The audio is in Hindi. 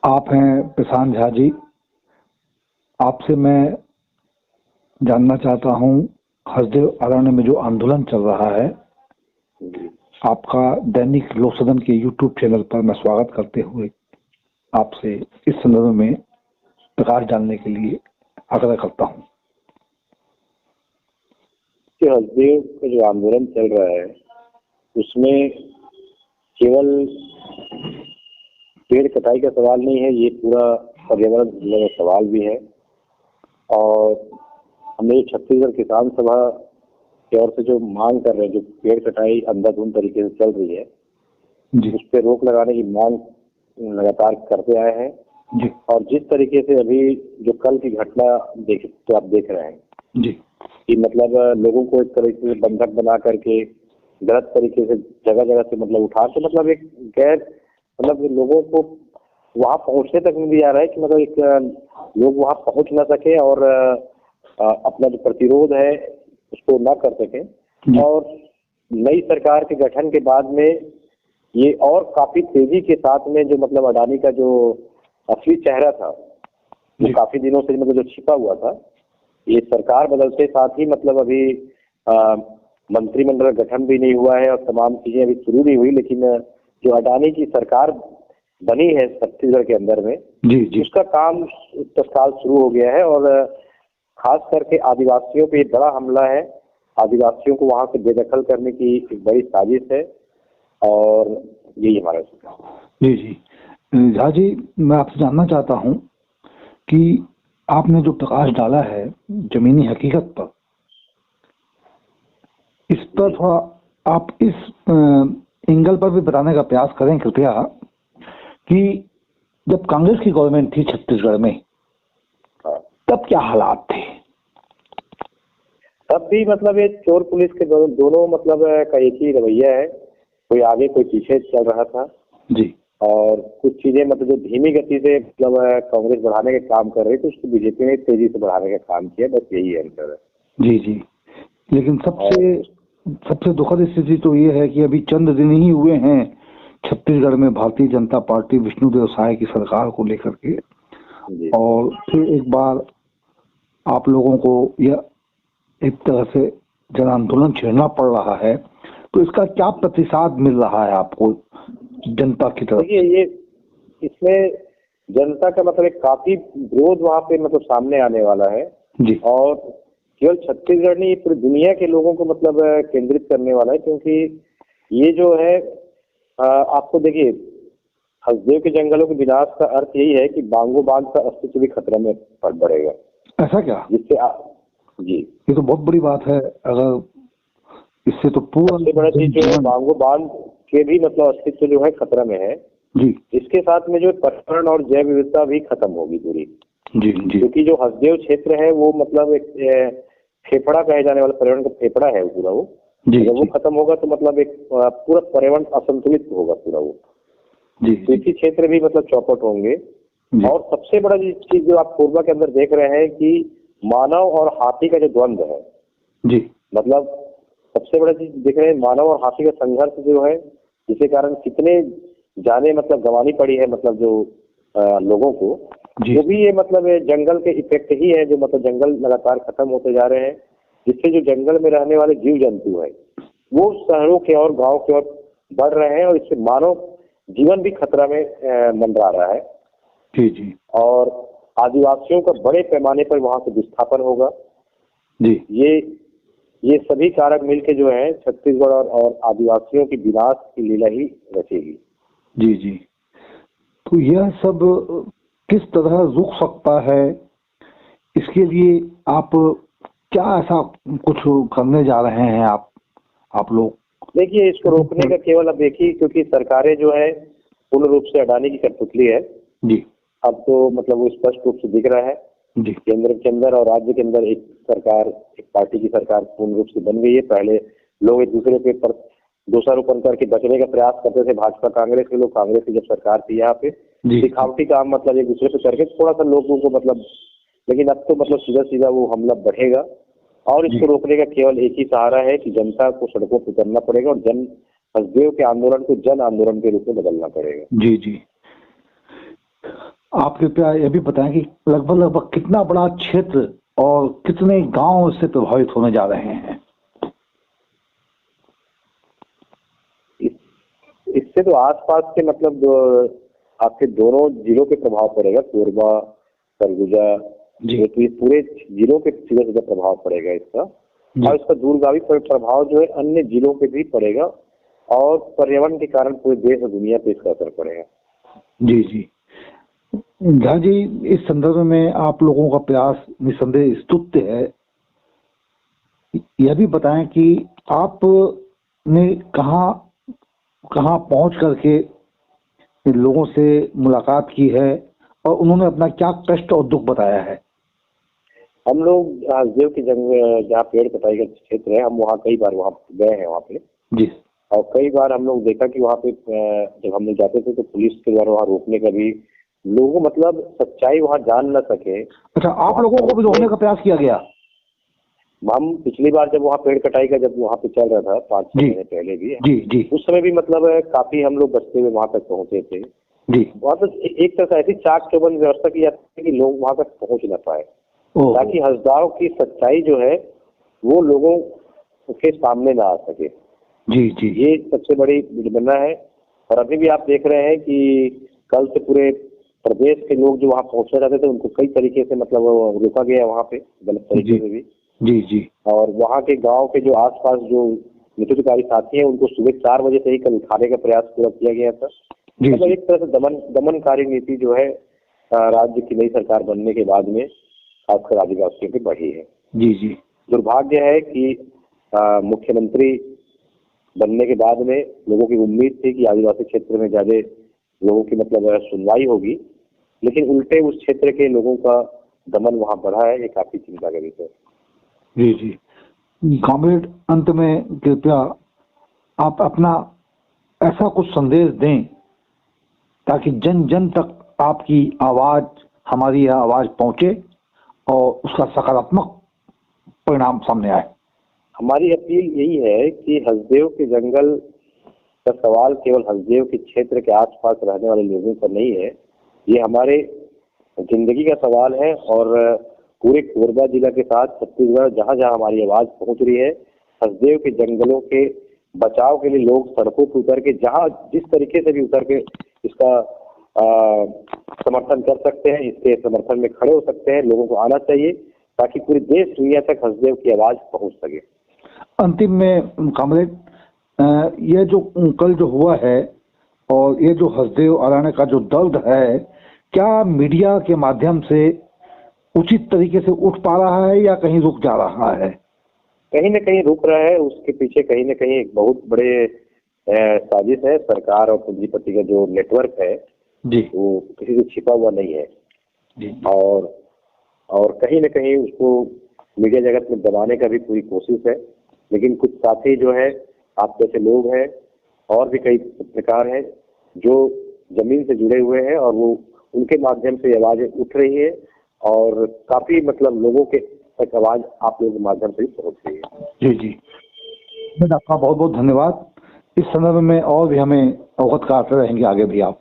आप हैं प्रशांत झा जी। आपसे मैं जानना चाहता हूँ, हसदेव अरण्य में जो आंदोलन चल रहा है, आपका दैनिक लोक सदन के यूट्यूब चैनल पर मैं स्वागत करते हुए आपसे इस संदर्भ में प्रकाश डालने के लिए आग्रह करता हूँ। हसदेव का जो आंदोलन चल रहा है उसमें केवल पेड़ कटाई का सवाल नहीं है, ये पूरा पर्यावरण का सवाल भी है। और हमने छत्तीसगढ़ किसान सभा की ओर से जो मांग कर रहे हैं, जो पेड़ कटाई अंधाधुंध तरीके से चल रही है उस पर रोक लगाने की मांग लगातार करते आए हैं। और जिस तरीके से अभी जो कल की घटना आप देख रहे हैं जी, कि मतलब लोगों को एक तरीके से बंधक बना करके गलत तरीके से जगह जगह से मतलब उठा के मतलब एक गैर मतलब लोगों को वहां पहुंचने तक नहीं दिया रहा है कि मतलब एक लोग वहां पहुंच ना सके और अपना जो प्रतिरोध है उसको ना कर सके। और नई सरकार के गठन के बाद में ये और काफी तेजी के साथ में जो मतलब अडानी का जो असली चेहरा था वो काफी दिनों से मतलब जो छिपा हुआ था, ये सरकार बदलते साथ ही मतलब अभी मंत्रिमंडल गठन भी नहीं हुआ है और तमाम चीजें अभी शुरू नहीं हुई, लेकिन जो अडानी की सरकार बनी है छत्तीसगढ़ के अंदर में जी, उसका काम तत्काल शुरू हो गया है। और खास करके आदिवासियों पे बड़ा हमला है, आदिवासियों को वहां से बेदखल करने की एक बड़ी साजिश है और यही हमारा जी जी। झा जी, मैं आपसे जानना चाहता हूँ कि आपने जो प्रकाश डाला है जमीनी हकीकत पर, इस पर थोड़ा आप इस एंगल पर भी बताने का प्रयास करें कृपया कि जब कांग्रेस की गवर्नमेंट थी छत्तीसगढ़ में तब क्या हालात थे? तब भी मतलब ये चोर पुलिस के दोनों मतलब का एक ही रवैया है, कोई आगे कोई पीछे चल रहा था जी। और कुछ चीजें मतलब जो धीमी गति से मतलब कांग्रेस बढ़ाने का काम कर रही थी उसको बीजेपी ने तेजी से बढ़ाने का काम किया, बस यही अंतर है। जी जी। लेकिन सबसे दुखद स्थिति तो ये है कि अभी चंद दिन ही हुए हैं छत्तीसगढ़ में भारतीय जनता पार्टी विष्णुदेव साय की सरकार को लेकर के, और फिर एक बार आप लोगों को यह एक तरह से जन आंदोलन छेड़ना पड़ रहा है, तो इसका क्या प्रतिसाद मिल रहा है आपको जनता की तरफ? देखिए, ये इसमें जनता का मतलब एक काफी विरोध वहाँ पे मतलब सामने आने वाला है जी। और केवल छत्तीसगढ़ नहीं, पूरी दुनिया के लोगों को मतलब केंद्रित करने वाला है, क्योंकि ये जो है आपको देखिए, हसदेव के जंगलों के विनाश का अर्थ यही है कि बांगो बांध का अस्तित्व भी खतरे में पड़ बढ़ेगा। ऐसा क्या? जिससे जी, ये तो बहुत बड़ी बात है। अगर इससे तो पूरा सबसे बड़ा चीज जो है बांगो बांध के भी मतलब अस्तित्व जो है खतरा में है जी। इसके साथ में जो पर्यावरण और जैव विविधता भी खत्म होगी पूरी जी जी। क्योंकि जो हसदेव क्षेत्र है वो मतलब एक फेफड़ा कहे जाने वाला पर्यावरण का फेफड़ा है पूरा वो। जब वो खत्म होगा तो मतलब एक पूरा पर्यावरण असंतुलित होगा पूरा वो जी। कृषि क्षेत्र भी मतलब चौपट होंगे। और सबसे बड़ा चीज जो आप कोरबा के अंदर देख रहे हैं कि मानव और हाथी का जो द्वंद्व है जी, मतलब सबसे बड़ा चीज देख रहे हैं मानव और हाथी का संघर्ष जो है, जिसके कारण कितने जाने मतलब गंवानी पड़ी है मतलब जो लोगों को, वो भी ये मतलब जंगल के इफेक्ट ही है, जो मतलब जंगल लगातार खत्म होते जा रहे हैं, जिससे जो जंगल में रहने वाले जीव जंतु है वो शहरों के और गाँव की ओर बढ़ रहे हैं और इससे मानव जीवन भी खतरा में मंडरा रहा है जी जी। और आदिवासियों का बड़े पैमाने पर वहां से विस्थापन होगा जी। ये सभी कारक मिलके जो है छत्तीसगढ़ और आदिवासियों की विनाश की लीला ही रचेगी जी जी। तो यह सब किस तरह रुक सकता है, इसके लिए आप क्या ऐसा कुछ करने जा रहे हैं आप लोग? देखिए, इसको रोकने का केवल अब देखिए, क्योंकि सरकारें जो है पूर्ण रूप से अडानी की कठपुतली है जी। अब तो मतलब वो स्पष्ट रूप से दिख रहा है जी। केंद्र के अंदर और राज्य के अंदर एक पार्टी की सरकार पूर्ण रूप से बन गई है। पहले लोग एक दूसरे के पर दोषारोपण करके बचने का प्रयास करते थे, भाजपा कांग्रेस के लोग, कांग्रेस की जब सरकार थी यहाँ पे दिखावटी काम मतलब एक दूसरे पे करके थोड़ा सा लोगों को मतलब, लेकिन अब तो मतलब सीधा सीधा वो हमला बढ़ेगा और इसको रोकने का केवल एक ही सहारा है कि जनता को सड़कों पर उतरना पड़ेगा और हसदेव के आंदोलन को जन आंदोलन के रूप में बदलना पड़ेगा जी जी। आप कृपया यह भी बताएं कि लगभग कितना बड़ा क्षेत्र और कितने गांव इससे प्रभावित होने जा रहे हैं? इससे तो आसपास के मतलब आपके दोनों जिलों पे प्रभाव पड़ेगा, कोरबा, सरगुजा, तो ये पूरे जिलों पे सीधा सीधा प्रभाव पड़ेगा इसका। और इसका दूरगामी प्रभाव जो है अन्य जिलों पे भी पड़ेगा और पर्यावरण के कारण पूरे देश और दुनिया पे इसका असर पड़ेगा। जी जी झा जी, इस संदर्भ में आप लोगों का प्रयास निसंदेह स्तुत्य है। यह भी बताएं कि आपने कहाँ पहुंच करके लोगों से मुलाकात की है और उन्होंने अपना क्या कष्ट और दुख बताया है? हम लोग हसदेव की जंगल जहाँ पेड़ कटाई का क्षेत्र है, हम वहाँ कई बार वहाँ गए हैं वहाँ पे जी। और कई बार हम लोग देखा कि वहाँ पे जब हम लोग जाते थे तो पुलिस के द्वारा वहाँ रोकने का भी लोगों मतलब सच्चाई वहाँ जान न सके। अच्छा, आप लोगों को भी रोकने का प्रयास किया गया? हम पिछली बार जब वहाँ पेड़ कटाई का जब वहाँ पे चल रहा था 5-6 महीने पहले भी जी उस समय भी मतलब काफी हम लोग बचते हुए वहाँ तक पहुँचे थे जी। वहाँ तो एक तरह से ऐसी चाक चौबंद व्यवस्था की जाती है कि लोग वहाँ तक पहुँच न पाए, ताकि हसदाव की सच्चाई जो है वो लोगों के सामने ना आ सके। जी ये सबसे बड़ी विडंबना है। और अभी भी आप देख रहे हैं कि कल से पूरे प्रदेश के लोग जो वहाँ पहुंचना चाहते थे उनको कई तरीके से मतलब रोका गया वहाँ पे, गलत तरीके से भी। जी। और वहाँ के गांव के जो आसपास जो नेतृत्वकारी साथी हैं उनको सुबह 4 बजे से ही कल उठाने का प्रयास पूरा किया गया था। मतलब एक तरह से दमनकारी नीति जो है राज्य की नई सरकार बनने के बाद में खासकर आदिवासियों की बढ़ी है। जी। दुर्भाग्य है कि मुख्यमंत्री बनने के बाद में लोगों की उम्मीद थी कि आदिवासी क्षेत्र में ज्यादा लोगों की मतलब सुनवाई होगी, लेकिन उल्टे उस क्षेत्र के लोगों का दमन वहां बढ़ा है। ये काफी चिंता का विषय है। जी। कॉमरेड, अंत में कृपया आप अपना ऐसा कुछ संदेश दें ताकि जन जन तक आपकी आवाज, हमारी यह आवाज पहुंचे और उसका सकारात्मक परिणाम सामने आए। हमारी अपील यही है कि हसदेव के जंगल का सवाल केवल हसदेव के क्षेत्र के आसपास रहने वाले लोगों का नहीं है, ये हमारे जिंदगी का सवाल है। और पूरे कोरबा जिला के साथ छत्तीसगढ़ जहाँ जहाँ हमारी आवाज पहुंच रही है, हसदेव के जंगलों के बचाव के लिए लोग सड़कों पर उतर के जहाँ जिस तरीके से भी उतर के इसका समर्थन कर सकते हैं, इसके समर्थन में खड़े हो सकते हैं। लोगों को आना चाहिए ताकि पूरे देश दुनिया तक हसदेव की आवाज पहुंच सके। अंतिम में कॉमरेड, ये जो कल जो हुआ है और ये जो हसदेव अराने का जो दर्द है, क्या मीडिया के माध्यम से उचित तरीके से उठ पा रहा है या कहीं रुक जा रहा है? कहीं न कहीं रुक रहा है। उसके पीछे कहीं न कहीं एक बहुत बड़े साजिश है। सरकार और पूंजीपति का जो नेटवर्क है जी, वो किसी से छिपा हुआ नहीं है जी। और कहीं न कहीं उसको मीडिया जगत में दबाने का भी पूरी कोशिश है। लेकिन कुछ साथी जो है आप जैसे लोग हैं और भी कई पत्रकार हैं जो जमीन से जुड़े हुए हैं और वो उनके माध्यम से आवाजें उठ रही है और काफी मतलब लोगों के तक आवाज आप लोगों के माध्यम से पहुंच रही है। जी। आपका बहुत बहुत धन्यवाद। इस संदर्भ में और भी हमें अवगत कराते रहेंगे आगे भी आप।